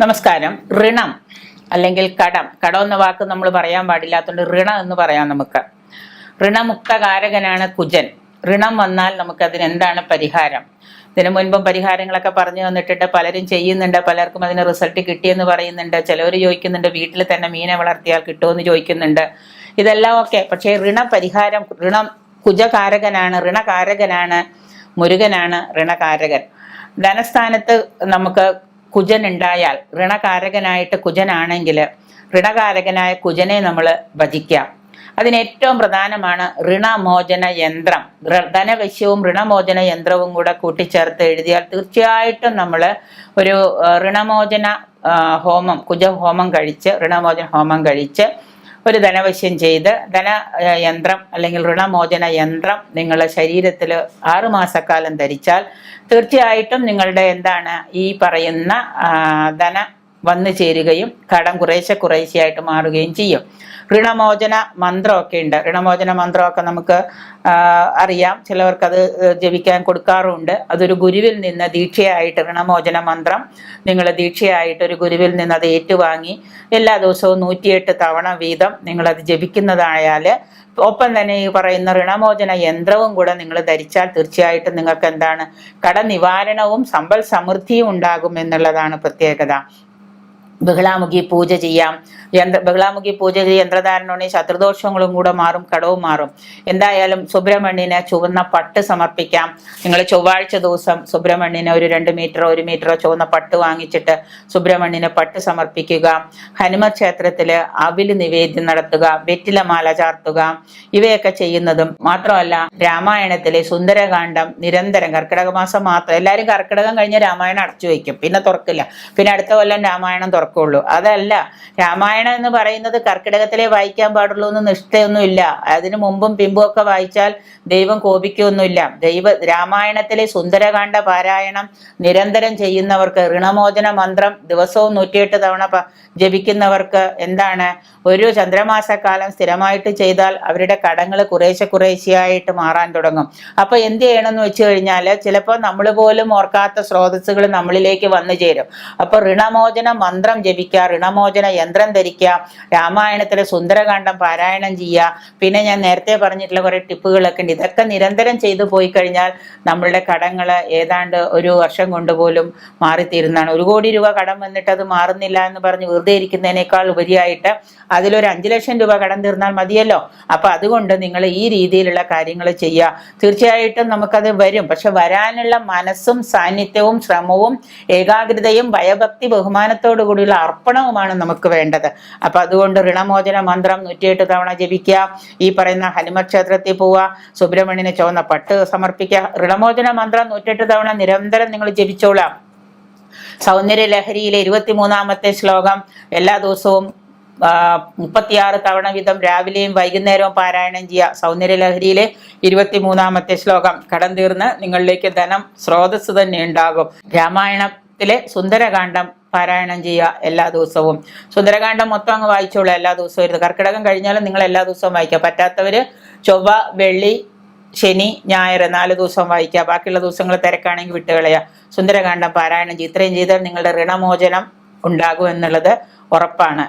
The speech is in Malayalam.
നമസ്കാരം. ഋണം അല്ലെങ്കിൽ കടം എന്ന വാക്ക് നമ്മൾ പറയാൻ പാടില്ലാത്തതുകൊണ്ട് ഋണം എന്ന് പറയാം. നമുക്ക് ഋണമുക്തകാരകനാണ് കുജൻ. ഋണം വന്നാൽ നമുക്ക് അതിനെന്താണ് പരിഹാരം? ഇതിനു മുൻപും പരിഹാരങ്ങളൊക്കെ പറഞ്ഞു വന്നിട്ടുണ്ട്. പലരും ചെയ്യുന്നുണ്ട്, പലർക്കും അതിന് റിസൾട്ട് കിട്ടിയെന്ന് പറയുന്നുണ്ട്. ചിലവർ ചോദിക്കുന്നുണ്ട് വീട്ടിൽ തന്നെ മീനെ വളർത്തിയാൽ കിട്ടുമെന്ന് ചോദിക്കുന്നുണ്ട്. ഇതെല്ലാം ഓക്കെ. പക്ഷേ ഋണപരിഹാരം, കുജകാരകനാണ്, ഋണകാരകനാണ്, മുരുകനാണ് ഋണകാരകൻ. ധനസ്ഥാനത്ത് നമുക്ക് കുജൻ ഉണ്ടായാൽ, ഋണകാരകനായിട്ട് കുജനാണെങ്കിൽ ഋണകാരകനായ കുജനെ നമ്മൾ ഭജിക്കാം. അതിന് ഏറ്റവും പ്രധാനമാണ് ഋണമോചന യന്ത്രം. ധനവശ്യവും ഋണമോചന യന്ത്രവും കൂടെ കൂട്ടിച്ചേർത്ത് എഴുതിയാൽ തീർച്ചയായിട്ടും നമ്മൾ ഒരു ഋണമോചന ഹോമം, കുജഹോമം കഴിച്ച്, ഋണമോചന ഹോമം കഴിച്ച് ഒരു ധനവശ്യം ചെയ്ത് ധനയന്ത്രം അല്ലെങ്കിൽ ഋണമോചന യന്ത്രം നിങ്ങളുടെ ശരീരത്തിൽ 6 മാസക്കാലം ധരിച്ചാൽ തീർച്ചയായിട്ടും നിങ്ങളുടെ ഈ പറയുന്ന ധന വന്നു ചേരുകയും കടം കുറേശ്ശെയായിട്ട് മാറുകയും ചെയ്യും. ഋണമോചന മന്ത്രമൊക്കെ ഉണ്ട്. ഋണമോചന മന്ത്രമൊക്കെ നമുക്ക് അറിയാം. ചിലവർക്കത് ജപിക്കാൻ കൊടുക്കാറുണ്ട്. അതൊരു ഗുരുവിൽ നിന്ന് ദീക്ഷയായിട്ട്, ഋണമോചന മന്ത്രം നിങ്ങൾ ദീക്ഷയായിട്ട് ഒരു ഗുരുവിൽ നിന്ന് അത് ഏറ്റുവാങ്ങി എല്ലാ ദിവസവും 108 തവണ വീതം നിങ്ങളത് ജപിക്കുന്നതായാൽ, ഒപ്പം തന്നെ ഈ പറയുന്ന ഋണമോചന യന്ത്രവും കൂടെ നിങ്ങൾ ധരിച്ചാൽ തീർച്ചയായിട്ടും നിങ്ങൾക്ക് കടനിവാരണവും സമ്പൽ സമൃദ്ധിയും ഉണ്ടാകും എന്നുള്ളതാണ് പ്രത്യേകത. ബഹുളാമുഖി പൂജ ചെയ്യാം. ബഹുളാമുഖി പൂജ യന്ത്രധാരണമാണ്. ശത്രുദോഷങ്ങളും കൂടെ മാറും, കടവും മാറും. എന്തായാലും സുബ്രഹ്മണ്യന് ചുവന്ന പട്ട് സമർപ്പിക്കാം. നിങ്ങൾ ചൊവ്വാഴ്ച ദിവസം സുബ്രഹ്മണ്യന് ഒരു 2 മീറ്ററോ 1 മീറ്ററോ ചുവന്ന പട്ട് വാങ്ങിച്ചിട്ട് സുബ്രഹ്മണ്യന് പട്ട് സമർപ്പിക്കുക. ഹനുമ ക്ഷേത്രത്തില് അവില് നിവേദ്യം നടത്തുക, വെറ്റിലമാല ചാർത്തുക. ഇവയൊക്കെ ചെയ്യുന്നതും മാത്രമല്ല, രാമായണത്തിലെ സുന്ദരകാന്ഡം നിരന്തരം കർക്കിടക മാസം മാത്രം, എല്ലാവരും കർക്കിടകം കഴിഞ്ഞ രാമായണം അടച്ചു വയ്ക്കും, പിന്നെ തുറക്കില്ല. പിന്നെ അടുത്ത കൊല്ലം രാമായണം തുറക്കുള്ളൂ. അതല്ല, രാമായണം എന്ന് പറയുന്നത് കർക്കിടകത്തിലെ വായിക്കാൻ പാടുള്ളൂ എന്ന് നിഷ്ഠയൊന്നുമില്ല. അതിനു മുമ്പും പിമ്പും ഒക്കെ വായിച്ചാൽ ദൈവം കോപിക്കൊന്നുമില്ല. രാമായണത്തിലെ സുന്ദരകാന്ഡ പാരായണം നിരന്തരം ചെയ്യുന്നവർക്ക്, ഋണമോചന മന്ത്രം ദിവസവും 108 തവണ ജപിക്കുന്നവർക്ക് ഒരു ചന്ദ്രമാസക്കാലം സ്ഥിരമായിട്ട് ചെയ്താൽ അവരുടെ കടങ്ങൾ കുറേശ്ശെയായിട്ട് മാറാൻ തുടങ്ങും. അപ്പൊ എന്ത് ചെയ്യണമെന്ന് വെച്ച് കഴിഞ്ഞാൽ, ചിലപ്പോൾ നമ്മൾ പോലും ഓർക്കാത്ത സ്രോതസ്സുകൾ നമ്മളിലേക്ക് വന്നു ചേരും. അപ്പൊ ഋണമോചന മന്ത്രം ജപിക്കുക, ഋണമോചന യന്ത്രം ധരിക്കുക, രാമായണത്തിലെ സുന്ദരകാന്ഡം പാരായണം ചെയ്യുക. പിന്നെ ഞാൻ നേരത്തെ പറഞ്ഞിട്ടുള്ള കുറെ ടിപ്പുകളൊക്കെ ഉണ്ട്. ഇതൊക്കെ നിരന്തരം ചെയ്തു പോയി കഴിഞ്ഞാൽ നമ്മളുടെ കടങ്ങൾ ഏതാണ്ട് 1 വർഷം കൊണ്ടുപോലും മാറിത്തീരുന്നതാണ്. 1 കോടി രൂപ കടം വന്നിട്ട് അത് മാറുന്നില്ല എന്ന് പറഞ്ഞ് വെറുതെ ഇരിക്കുന്നതിനേക്കാൾ ഉപരിയായിട്ട് അതിലൊരു 5 ലക്ഷം രൂപ കടം തീർന്നാൽ മതിയല്ലോ. അപ്പൊ അതുകൊണ്ട് നിങ്ങൾ ഈ രീതിയിലുള്ള കാര്യങ്ങൾ ചെയ്യുക. തീർച്ചയായിട്ടും നമുക്കത് വരും. പക്ഷെ വരാനുള്ള മനസ്സും സാന്നിധ്യവും ശ്രമവും ഏകാഗ്രതയും ഭയഭക്തി ബഹുമാനത്തോടു കൂടിയുള്ള അർപ്പണവുമാണ് നമുക്ക് വേണ്ടത്. അപ്പൊ അതുകൊണ്ട് ഋണമോചന മന്ത്രം 108 തവണ ജപിക്കുക. ഈ പറയുന്ന ഹനുമ ക്ഷേത്രത്തിൽ പോവുക, സുബ്രഹ്മണ്യന് ചുവന്ന പട്ട് സമർപ്പിക്കുക. ഋണമോചന മന്ത്രം 108 തവണ നിരന്തരം നിങ്ങൾ ജപിച്ചോളാം. സൗന്ദര്യ ലഹരിയിലെ 23ാമത്തെ ശ്ലോകം എല്ലാ ദിവസവും 36 തവണ വീതം രാവിലെയും വൈകുന്നേരവും പാരായണം ചെയ്യുക. സൗന്ദര്യ ലഹരിയിലെ 23ാമത്തെ ശ്ലോകം. കടം തീർന്ന് നിങ്ങളിലേക്ക് ധനം സ്രോതസ് തന്നെ ഉണ്ടാകും. രാമായണത്തിലെ സുന്ദരകാന്ഡം പാരായണം ചെയ്യുക എല്ലാ ദിവസവും. സുന്ദരകാന്ഡം മൊത്തം അങ്ങ് വായിച്ചോളൂ എല്ലാ ദിവസവും. കർക്കിടകം കഴിഞ്ഞാലും നിങ്ങൾ എല്ലാ ദിവസവും വായിക്കുക. പറ്റാത്തവര് ചൊവ്വ, വെള്ളി, ശനി, ഞായർ 4 ദിവസം വായിക്കുക. ബാക്കിയുള്ള ദിവസങ്ങൾ തിരക്കാണെങ്കിൽ വിട്ടുകളയുക. സുന്ദരകാന്ഡം പാരായണം ചെയ്യും. ഇത്രയും ചെയ്താൽ നിങ്ങളുടെ ഋണമോചനം ഉണ്ടാകും എന്നുള്ളത് ഉറപ്പാണ്.